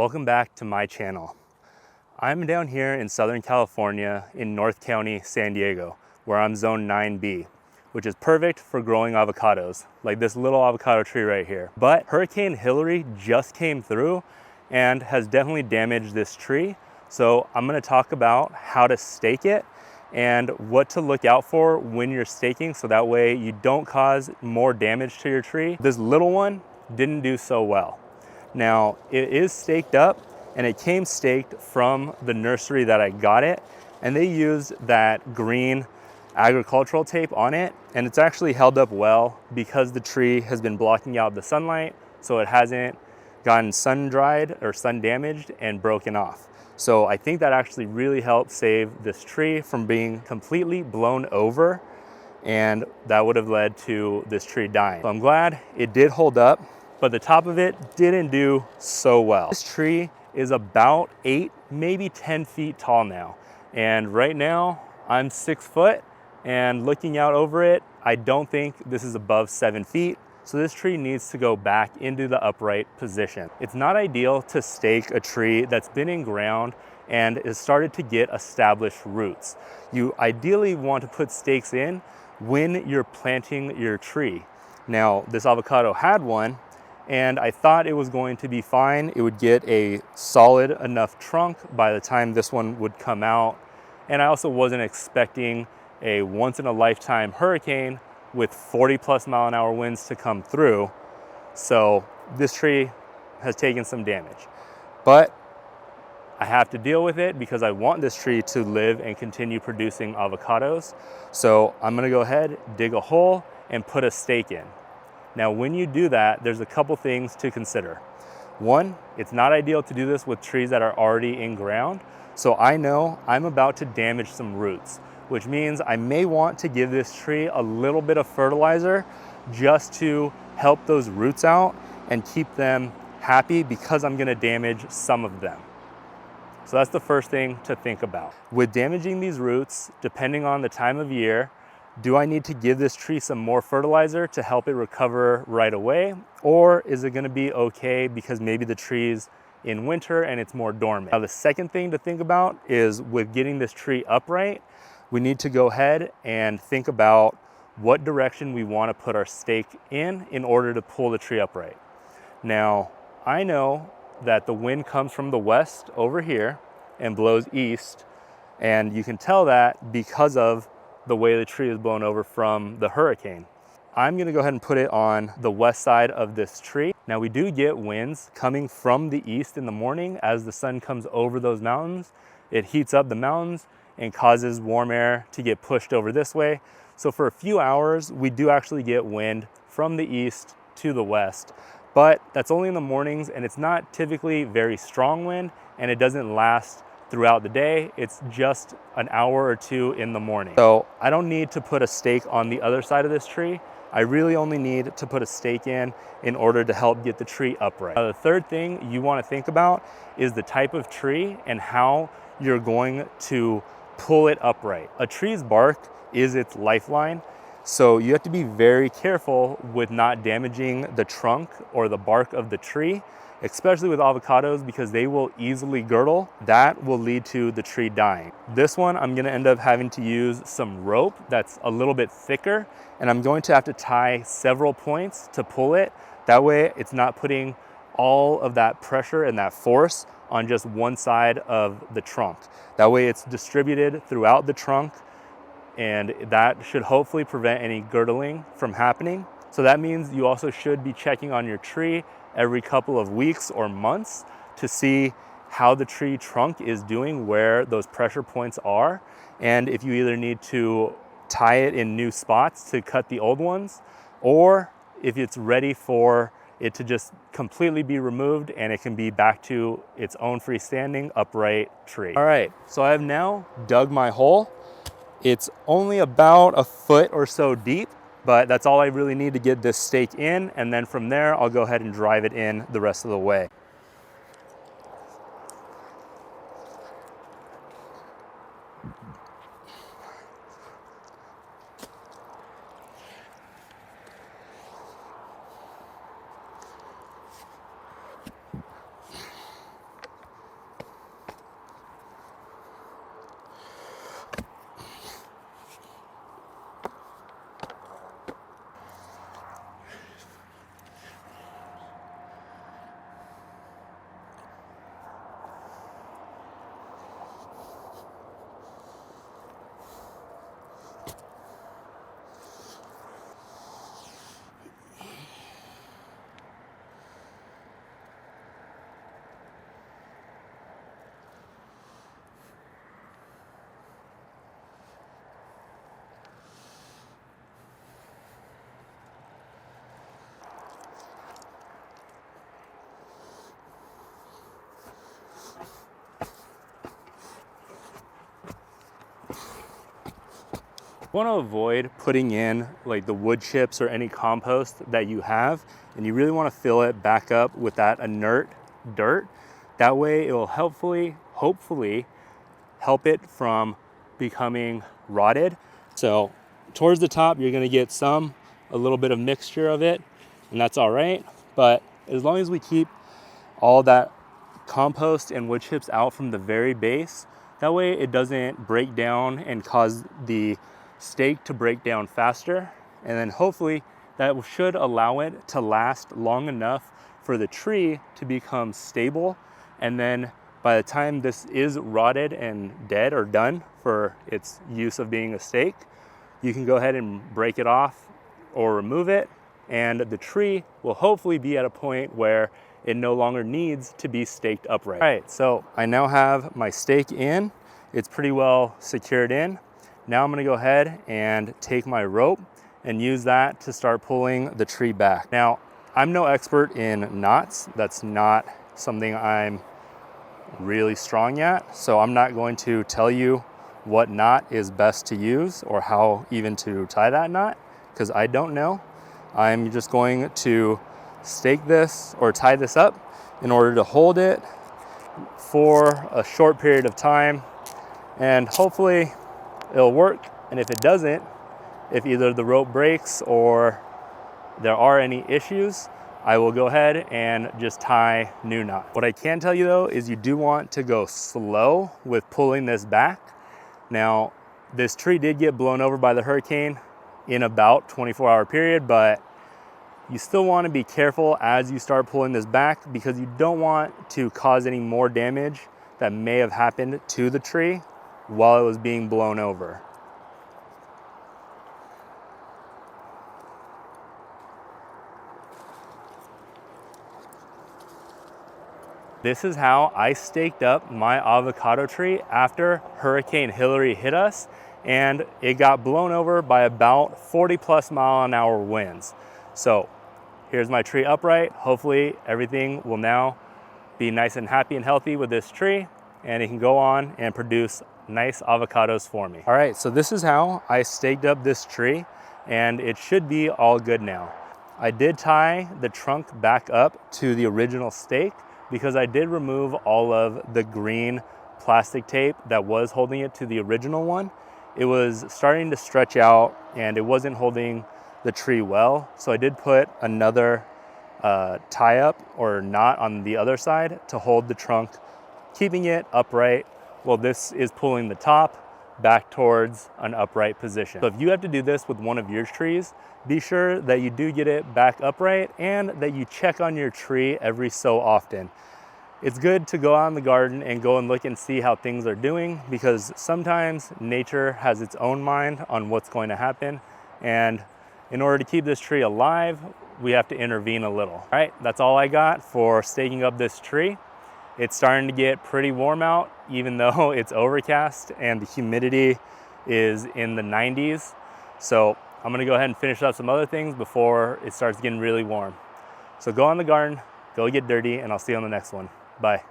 Welcome back to my channel. I'm down here in Southern California in North County, San Diego, where I'm zone 9B, which is perfect for growing avocados, like this little avocado tree right here. But Hurricane Hilary just came through and has definitely damaged this tree. So I'm gonna talk about how to stake it and what to look out for when you're staking, so that way you don't cause more damage to your tree. This little one didn't do so well. Now, it is staked up, and it came staked from the nursery that I got it, and they used that green agricultural tape on it, and it's actually held up well because the tree has been blocking out the sunlight, so it hasn't gotten sun dried or sun damaged and broken off. So I think that actually really helped save this tree from being completely blown over, and that would have led to this tree dying. So I'm glad it did hold up, but the top of it didn't do so well. This tree is about 8, maybe 10 feet tall now. And right now I'm 6 foot, and looking out over it, I don't think this is above 7 feet. So this tree needs to go back into the upright position. It's not ideal to stake a tree that's been in ground and has started to get established roots. You ideally want to put stakes in when you're planting your tree. Now, this avocado had one, and I thought it was going to be fine. It would get a solid enough trunk by the time this one would come out. And I also wasn't expecting a once-in-a-lifetime hurricane with 40+ mph winds to come through. So this tree has taken some damage. But I have to deal with it because I want this tree to live and continue producing avocados. So I'm gonna go ahead, dig a hole, and put a stake in. Now, when you do that, there's a couple things to consider. One, it's not ideal to do this with trees that are already in ground. So I know I'm about to damage some roots, which means I may want to give this tree a little bit of fertilizer just to help those roots out and keep them happy, because I'm gonna damage some of them. So that's the first thing to think about. With damaging these roots, depending on the time of year, do I need to give this tree some more fertilizer to help it recover right away? Or is it gonna be okay because maybe the tree's in winter and it's more dormant? Now, the second thing to think about is with getting this tree upright, we need to go ahead and think about what direction we wanna put our stake in order to pull the tree upright. Now, I know that the wind comes from the west over here and blows east, and you can tell that because of the way the tree is blown over from the hurricane. I'm gonna go ahead and put it on the west side of this tree. Now, we do get winds coming from the east in the morning as the sun comes over those mountains. It heats up the mountains and causes warm air to get pushed over this way. So for a few hours, we do actually get wind from the east to the west, but that's only in the mornings, and it's not typically very strong wind, and it doesn't last throughout the day. It's just an hour or two in the morning. So I don't need to put a stake on the other side of this tree. I really only need to put a stake in order to help get the tree upright. Now, the third thing you want to think about is the type of tree and how you're going to pull it upright. A tree's bark is its lifeline, so you have to be very careful with not damaging the trunk or the bark of the tree, especially with avocados, because they will easily girdle. That will lead to the tree dying. This one, I'm gonna end up having to use some rope that's a little bit thicker, and I'm going to have to tie several points to pull it. That way it's not putting all of that pressure and that force on just one side of the trunk. That way it's distributed throughout the trunk, and that should hopefully prevent any girdling from happening. So that means you also should be checking on your tree every couple of weeks or months to see how the tree trunk is doing, where those pressure points are, and if you either need to tie it in new spots to cut the old ones, or if it's ready for it to just completely be removed and it can be back to its own freestanding upright tree. All right, so I have now dug my hole. It's only about a foot or so deep, but that's all I really need to get this stake in, and then from there I'll go ahead and drive it in the rest of the way. You want to avoid putting in like the wood chips or any compost that you have, and you really want to fill it back up with that inert dirt. That way it will hopefully help it from becoming rotted. So towards the top, you're going to get a little bit of mixture of it, and that's all right. But as long as we keep all that compost and wood chips out from the very base, that way it doesn't break down and cause the stake to break down faster. And then hopefully that should allow it to last long enough for the tree to become stable. And then by the time this is rotted and dead or done for its use of being a stake, you can go ahead and break it off or remove it, and the tree will hopefully be at a point where it no longer needs to be staked upright. All right, so I now have my stake in. It's pretty well secured in. Now I'm gonna go ahead and take my rope and use that to start pulling the tree back. Now, I'm no expert in knots. That's not something I'm really strong at, so I'm not going to tell you what knot is best to use or how even to tie that knot, because I don't know. I'm just going to stake this or tie this up in order to hold it for a short period of time, and hopefully it'll work. And if it doesn't, if either the rope breaks or there are any issues, I will go ahead and just tie new knot. What I can tell you though is you do want to go slow with pulling this back. Now, this tree did get blown over by the hurricane in about 24-hour period, but you still want to be careful as you start pulling this back, because you don't want to cause any more damage that may have happened to the tree while it was being blown over. This is how I staked up my avocado tree after Hurricane Hilary hit us, and it got blown over by about 40+ mile-an-hour winds. So here's my tree upright. Hopefully everything will now be nice and happy and healthy with this tree, and it can go on and produce nice avocados for me. All right, so this is how I staked up this tree, and it should be all good now. I did tie the trunk back up to the original stake because I did remove all of the green plastic tape that was holding it to the original one. It was starting to stretch out and it wasn't holding the tree well. So I did put another tie up or knot on the other side to hold the trunk, keeping it upright while this is pulling the top back towards an upright position. So if you have to do this with one of your trees, be sure that you do get it back upright and that you check on your tree every so often. It's good to go out in the garden and go and look and see how things are doing, because sometimes nature has its own mind on what's going to happen. And in order to keep this tree alive, we have to intervene a little. All right, that's all I got for staking up this tree. It's starting to get pretty warm out, even though it's overcast and the humidity is in the 90s. So I'm gonna go ahead and finish up some other things before it starts getting really warm. So go on the garden, go get dirty, and I'll see you on the next one. Bye.